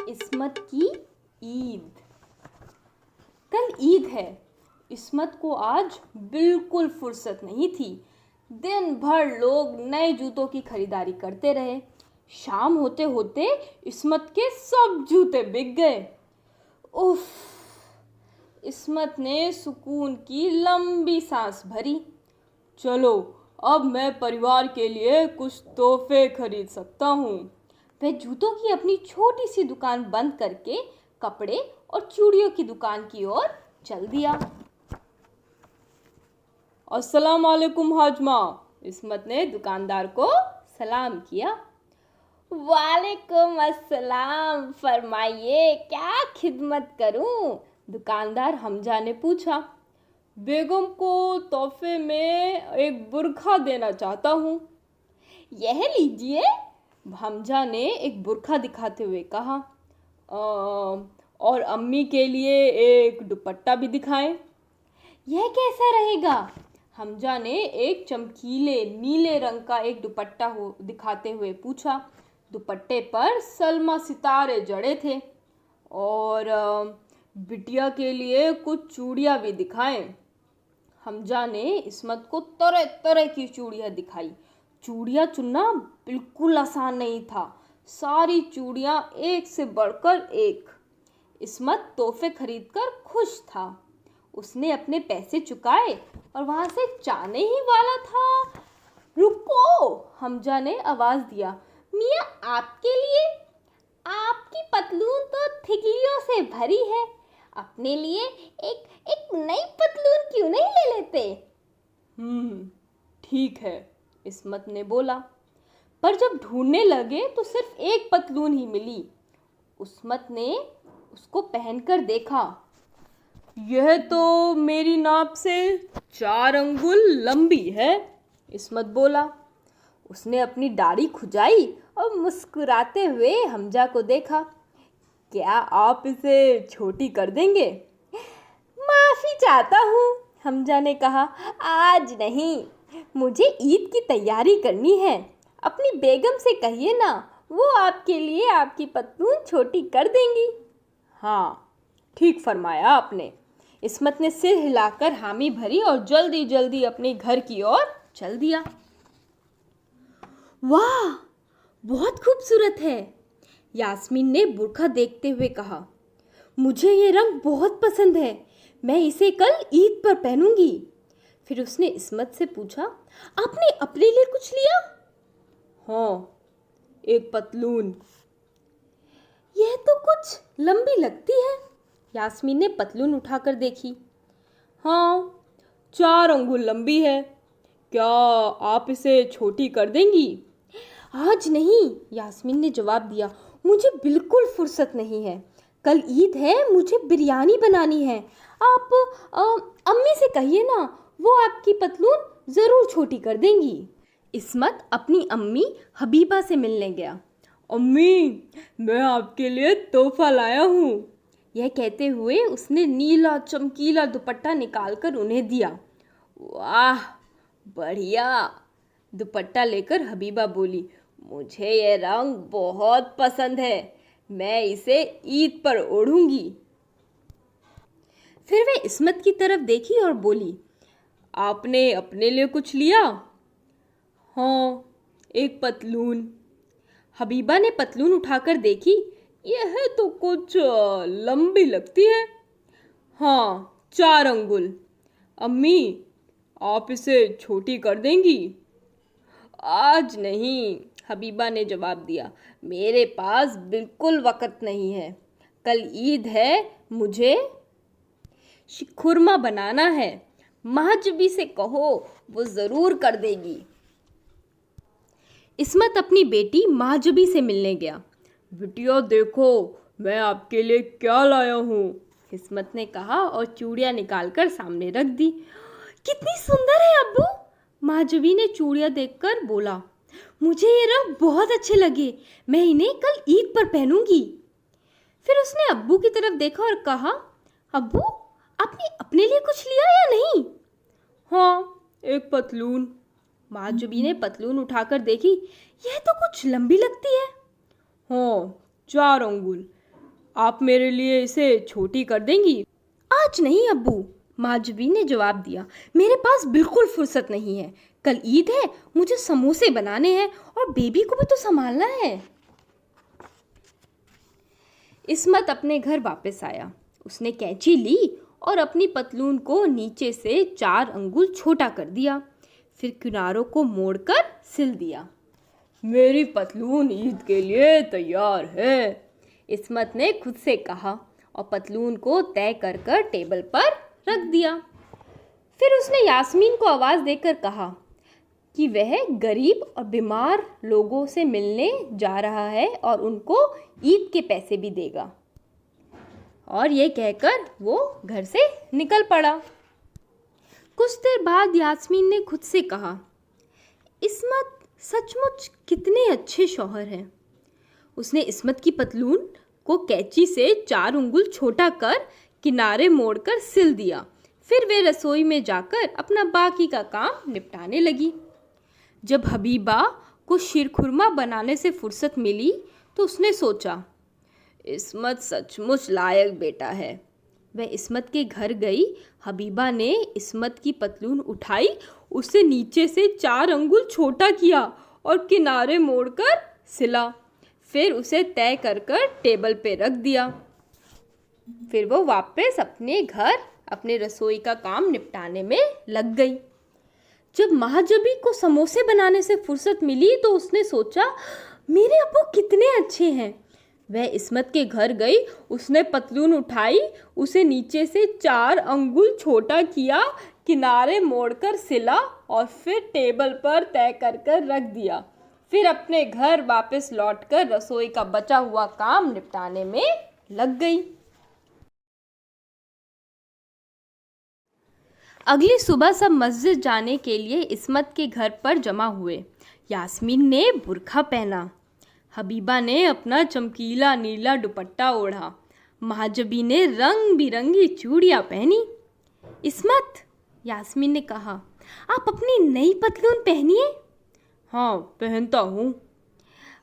इस्मत की ईद। कल ईद है। इस्मत को आज बिल्कुल फुर्सत नहीं थी। दिन भर लोग नए जूतों की खरीदारी करते रहे। शाम होते होते इस्मत के सब जूते बिक गए। उफ! इस्मत ने सुकून की लंबी सांस भरी। चलो, अब मैं परिवार के लिए कुछ तोहफे खरीद सकता हूँ। वह जूतों की अपनी छोटी सी दुकान बंद करके कपड़े और चूड़ियों की दुकान की ओर चल दिया। अस्सलाम वालेकुम हाजमा। इस्मत ने दुकानदार को सलाम किया। वालेकुम अस्सलाम, फरमाइए क्या खिदमत करूं? दुकानदार हमजा ने पूछा। बेगम को तोहफे में एक बुर्खा देना चाहता हूँ। यह लीजिए। हमजा ने एक बुर्खा दिखाते हुए कहा। और अम्मी के लिए एक दुपट्टा भी दिखाएं। यह कैसा रहेगा? हमजा ने एक चमकीले नीले रंग का एक दुपट्टा दिखाते हुए पूछा। दुपट्टे पर सलमा सितारे जड़े थे। और बिटिया के लिए कुछ चूड़ियाँ भी दिखाएं। हमजा ने इस्मत को तरह तरह की चूड़ियाँ दिखाई। चूड़ियाँ चुनना बिल्कुल आसान नहीं था। सारी चूड़ियाँ एक से बढ़कर एक। इस्मत तोहफे खरीदकर खुश था। उसने अपने पैसे चुकाए और वहाँ से जाने ही वाला था। रुको! हमजा ने आवाज़ दिया। मियाँ, आपके लिए? आपकी पतलून तो ठिकलियों से भरी है। अपने लिए एक नई पतलून क्यों नहीं ले लेते? ठीक है, इस्मत ने बोला। पर जब ढूंढने लगे तो सिर्फ एक पतलून ही मिली। इस्मत ने उसको पहनकर देखा। यह तो मेरी नाप से 4 अंगुल लंबी है, इस्मत बोला। उसने अपनी दाढ़ी खुजाई और मुस्कुराते हुए हमजा को देखा। क्या आप इसे छोटी कर देंगे? माफ़ी चाहता हूँ, हमजा ने कहा। आज नहीं, मुझे ईद की तैयारी करनी है। अपनी बेगम से कहिए ना, वो आपके लिए आपकी पतलून छोटी कर देंगी। हाँ, ठीक फरमाया आपने। इस्मत ने सिर हिलाकर हामी भरी और जल्दी जल्दी अपने घर की ओर चल दिया। वाह, बहुत खूबसूरत है, यास्मीन ने बुर्खा देखते हुए कहा। मुझे ये रंग बहुत पसंद है। मैं इसे कल ईद पर पहनूंगी। फिर उसने इस्मत से पूछा, आपने अपने लिए कुछ लिया? हाँ, एक पतलून। यह तो कुछ लंबी लगती है। यास्मीन ने पतलून उठाकर देखी। हाँ, 4 अंगुल लंबी है। क्या आप इसे छोटी कर देंगी? आज नहीं, यास्मीन ने जवाब दिया। मुझे बिल्कुल फुर्सत नहीं है। कल ईद है, मुझे बिरयानी बनानी है। आप अम्मी से कहिए ना, वो आपकी पतलून ज़रूर छोटी कर देंगी। इस्मत अपनी अम्मी हबीबा से मिलने गया। अम्मी, मैं आपके लिए तोहफा लाया हूँ। यह कहते हुए उसने नीला चमकीला दुपट्टा निकालकर उन्हें दिया। वाह, बढ़िया! दुपट्टा लेकर हबीबा बोली, मुझे ये रंग बहुत पसंद है। मैं इसे ईद पर ओढ़ूंगी। फिर वे इस्मत की तरफ देखी और बोली, आपने अपने लिए कुछ लिया? हाँ, एक पतलून। हबीबा ने पतलून उठाकर देखी। यह तो कुछ लंबी लगती है। हाँ, 4 अंगुल। अम्मी, आप इसे छोटी कर देंगी? आज नहीं, हबीबा ने जवाब दिया। मेरे पास बिल्कुल वक़्त नहीं है। कल ईद है, मुझे खुरमा बनाना है। महजबी से कहो, वो ज़रूर कर देगी। इस्मत अपनी बेटी महजबी से मिलने गया। बिटिया देखो, मैं आपके लिए क्या लाया हूँ, इस्मत ने कहा और चूड़ियाँ निकालकर सामने रख दी। कितनी सुंदर है अब्बू, महजबी ने चूड़ियाँ देखकर बोला। मुझे ये रंग बहुत अच्छे लगे। मैं इन्हें कल ईद पर पहनूंगी। फिर उसने अब्बू की तरफ देखा और कहा, अब्बू, आपने अपने लिए कुछ लिया या नहीं? हाँ, एक पतलून। महजबी ने पतलून उठाकर देखी। यह तो कुछ लंबी लगती है। हाँ, 4 अंगुल। आप मेरे लिए इसे छोटी कर देंगी? आज नहीं अब्बू, माजबी ने जवाब दिया। मेरे पास बिल्कुल फुर्सत नहीं है। कल ईद है, मुझे समोसे बनाने हैं और बेबी को भी तो संभालना है। इस्मत अपने घर वापस आया। उसने कैंची ली और अपनी पतलून को नीचे से 4 अंगुल छोटा कर दिया। फिर किनारों को मोड़कर सिल दिया। मेरी पतलून ईद के लिए तैयार है, इस्मत ने खुद से कहा और पतलून को तय कर कर टेबल पर रख दिया। फिर उसने यास्मीन को आवाज़ देकर कहा कि वह गरीब और बीमार लोगों से मिलने जा रहा है और उनको ईद के पैसे भी देगा। और ये कहकर वो घर से निकल पड़ा। कुछ देर बाद यास्मीन ने खुद से कहा, इस्मत सचमुच कितने अच्छे शौहर हैं। उसने इस्मत की पतलून को कैंची से 4 उंगल छोटा कर किनारे मोड़कर सिल दिया। फिर वे रसोई में जाकर अपना बाकी का काम निपटाने लगी। जब हबीबा को शीरखुरमा बनाने से फुर्सत मिली तो उसने सोचा, इस्मत सचमुच लायक बेटा है। वह इस्मत के घर गई। हबीबा ने इस्मत की पतलून उठाई, उसे नीचे से 4 अंगुल छोटा किया और किनारे मोड़कर सिला। फिर उसे तय कर कर टेबल पे रख दिया। फिर वो वापस अपने घर अपने रसोई का काम निपटाने में लग गई। जब महाजबी को समोसे बनाने से फुर्सत मिली तो उसने सोचा, मेरे अब्बू कितने अच्छे हैं। वह इस्मत के घर गई। उसने पतलून उठाई, उसे नीचे से 4 अंगुल छोटा किया, किनारे मोड़कर सिला और फिर टेबल पर तय कर कर रख दिया। फिर अपने घर वापस लौटकर रसोई का बचा हुआ काम निपटाने में लग गई। अगली सुबह सब मस्जिद जाने के लिए इस्मत के घर पर जमा हुए। यास्मीन ने बुर्खा पहना, हबीबा ने अपना चमकीला नीला दुपट्टा ओढ़ा, महाजबी ने रंग बिरंगी चूड़ियाँ पहनी। इस्मत, यास्मीन ने कहा, आप अपनी नई पतलून पहनिए। हाँ, पहनता हूँ।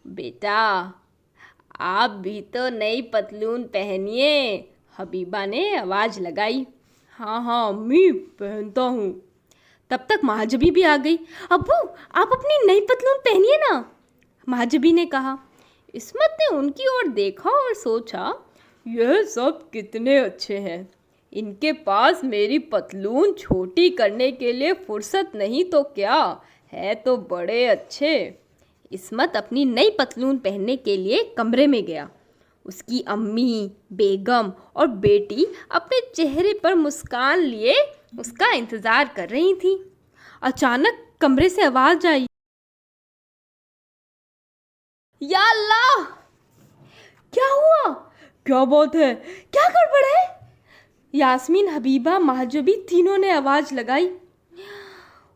बेटा, आप भी तो नई पतलून पहनिए, हबीबा ने आवाज़ लगाई। हाँ हाँ अम्मी, पहनता हूँ। तब तक महाजबी भी आ गई। अब्बू, आप अपनी नई पतलून पहनिए ना, महाजबी ने कहा। इस्मत ने उनकी ओर देखा और सोचा, यह सब कितने अच्छे हैं। इनके पास मेरी पतलून छोटी करने के लिए फुर्सत नहीं तो क्या है, तो बड़े अच्छे। इस्मत अपनी नई पतलून पहनने के लिए कमरे में गया। उसकी अम्मी, बेगम और बेटी अपने चेहरे पर मुस्कान लिए उसका इंतज़ार कर रही थी। अचानक कमरे से आवाज़ आई, या अल्लाह! क्या हुआ? क्या बात है? क्या गड़बड़ है? यास्मीन, हबीबा, महाजबी तीनों ने आवाज़ लगाई।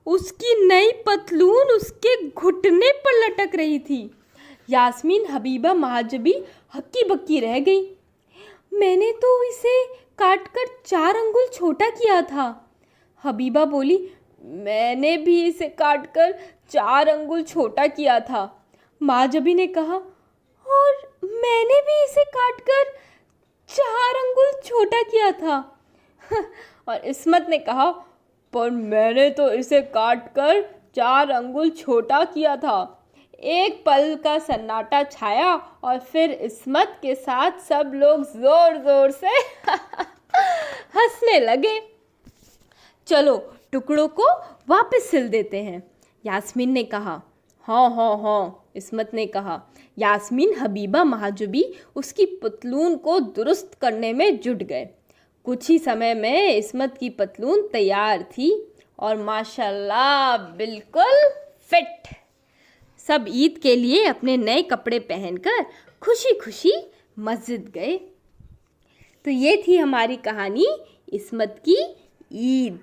उसकी नई पतलून उसके घुटने पर लटक रही थी। यास्मीन, हबीबा, महाजबी हक्की बक्की रह गई। मैंने तो इसे काटकर 4 अंगुल छोटा किया था। हबीबा बोली, मैंने भी इसे काटकर 4 अंगुल छोटा किया था। महाजबी ने कहा, और मैंने भी इसे काटकर 4 अंगुल छोटा किया था। और इस्मत ने कहा, पर मैंने तो इसे काटकर 4 अंगुल छोटा किया था। एक पल का सन्नाटा छाया और फिर इस्मत के साथ सब लोग जोर जोर से हंसने लगे। चलो टुकड़ों को वापस सिल देते हैं, यास्मीन ने कहा। हाँ हाँ हाँ, इस्मत ने कहा। यास्मीन, हबीबा, महाजबी उसकी पतलून को दुरुस्त करने में जुट गए। कुछ ही समय में इस्मत की पतलून तैयार थी और माशाल्लाह बिल्कुल फिट। सब ईद के लिए अपने नए कपड़े पहनकर खुशी खुशी मस्जिद गए। तो ये थी हमारी कहानी इस्मत की ईद।